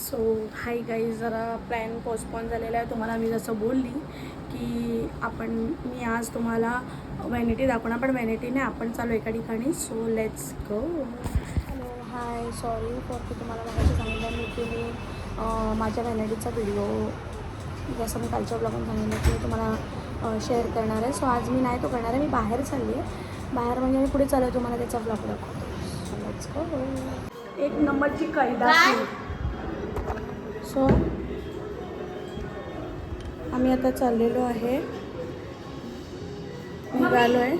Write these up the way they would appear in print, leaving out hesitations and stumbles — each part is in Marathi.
सो हाय गाईज, जरा प्लॅन पोस्टपोन झालेला आहे. तुम्हाला मी जसं बोलली की मी आज तुम्हाला व्हॅनिटी दाखवणार, पण व्हॅनिटी नाही, आपण चालू एका ठिकाणी. So let's go. Hello hi, sorry for की तुम्हाला मागाशी सांगितलं मी की मी माझ्या व्हॅनिटीचा व्हिडिओ जसं मी कालच्या ब्लॉगून सांगितलं की मी तुम्हाला शेअर करणार आहे. सो आज मी नाही तो करणार आहे, मी बाहेर चालली आहे. बाहेर म्हणजे मी पुढे चालू तुम्हाला त्याचा ब्लॉग दाखवतो. So let's go. एक नंबरची कैदा. सो आम्ही आता चाललेलो आहे, निघालो आहे.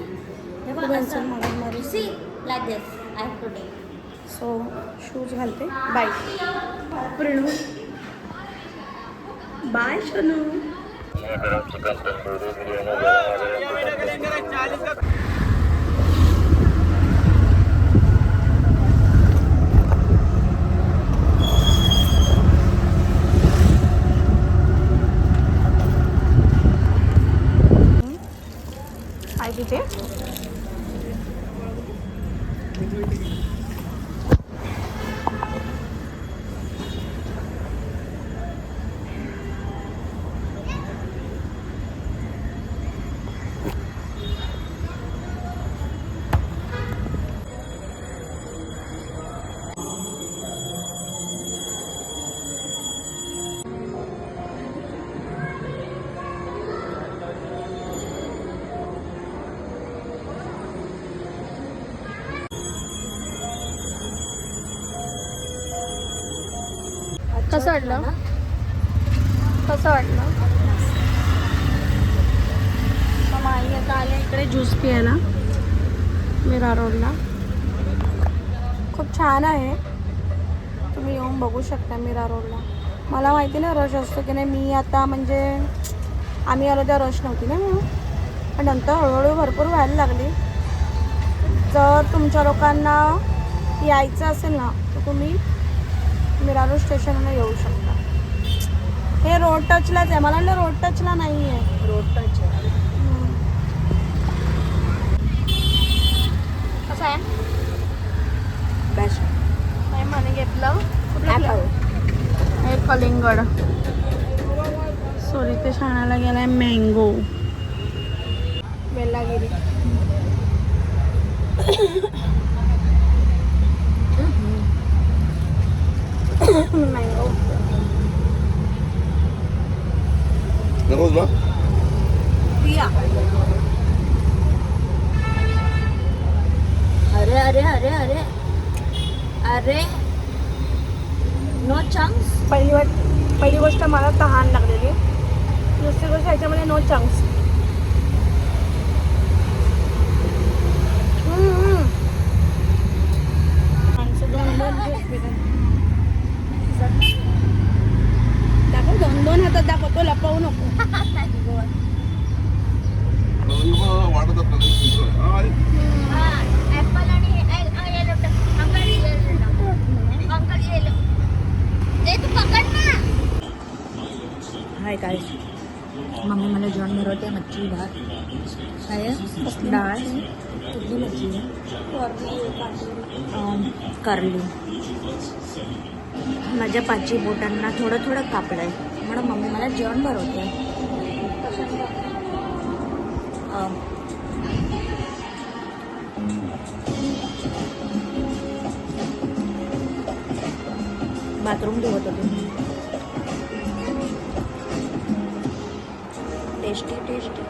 सो शूज घालते. Bye Pranu, bye Shanu. तिथे कसं वाटलं? कसं वाटलं? मग आई आता आले इकडे ज्यूस पियाला मीरा रोडला. खूप छान आहे, तुम्ही येऊन बघू शकता मीरा रोडला. मला माहिती नाही रश असतो की नाही. मी आता म्हणजे आम्ही आलो त्या रश नव्हती ना म्हणून, पण नंतर हळूहळू भरपूर व्हायला लागली. जर तुमच्या लोकांना यायचं असेल ना तर तुम्ही मीरा रोड स्टेशनला येऊ शकता. हे रोड टचलाच आहे. मला वाटलं रोड टचला नाही आहे. रोड टच आहे. कसं आहे? बेस्ट. नाही म्हणे घेतलं हे कलिंगड. सॉरी, ते ठाण्याला गेलाय मँगो. बेलागिरी. मँगो पिया. अरे अरे अरे अरे अरे नो चान्स. पहिली गोष्ट मला तहान लागलेली. दुसरी गोष्ट ह्याच्यामध्ये नो चान्स. दोन हातात दाखवतो, लपवू नको. हाय काय, मम्मी मला जेवण भरवते. मच्छी भात काय, डाळ, कुठली मच्छी, कारली. माझ्या पाची बोटांना थोडं थोडं कापलं आहे म्हणून मम्मी मला जेवण भरवते. बाथरूम धुवत होते. Tasty tasty.